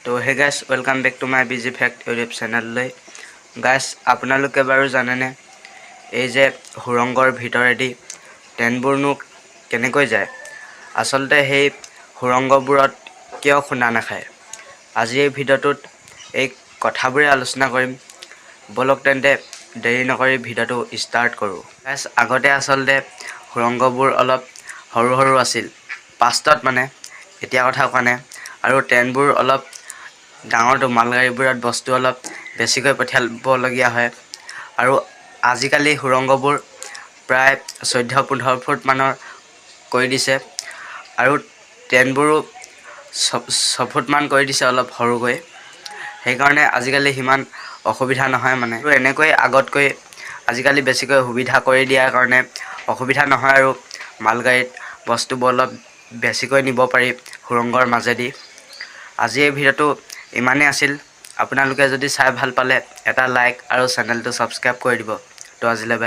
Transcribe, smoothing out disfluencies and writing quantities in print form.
তো hey guys welcome back to my busy fact YouTube চেনেললৈ। Guys আপোনালোকে বাৰু জানেনে এই যে সুৰংগৰ ভিতৰেদি ট্ৰেইনবোৰনো কেনেকৈ যায়? আচলতে সেই সুৰংগবোৰত কিয় খুন্দা নাখায়? আজি এই ভিডিঅ'টোত এই কথাবোৰে আলোচনা কৰিম। বলক তেন্তে দেৰি নকৰি ভিডিঅ'টো ষ্টাৰ্ট কৰোঁ। গাইছ আগতে আচলতে সুৰংগবোৰ অলপ সৰু সৰু আছিল, পাষ্টত মানে, এতিয়া কথা কোৱা নাই। আৰু ট্ৰেইনবোৰ অলপ ডাঙৰটো মালগাড়ীবোৰত বস্তু অলপ বেছিকৈ পঠিয়াবলগীয়া হয়। আৰু আজিকালি সুৰংগবোৰ প্ৰায় 14-15 ফুট মানৰ কৰি দিছে আৰু ট্ৰেইনবোৰো 6 ফুটমান কৰি দিছে, অলপ সৰুকৈ। সেইকাৰণে আজিকালি সিমান অসুবিধা নহয় মানে। আৰু এনেকৈ আগতকৈ আজিকালি বেছিকৈ সুবিধা কৰি দিয়াৰ কাৰণে অসুবিধা নহয় আৰু মালগাড়ীত বস্তুবোৰ অলপ বেছিকৈ নিব পাৰি সুৰংগৰ মাজেদি। আজি এই ভিডিঅ'টো ইমানেই আছিল। আপোনালোকে যদি চাই ভাল পালে এটা লাইক আৰু চেনেলটো ছাবস্ক্ৰাইব কৰি দিব। তো আজিলৈ বাই।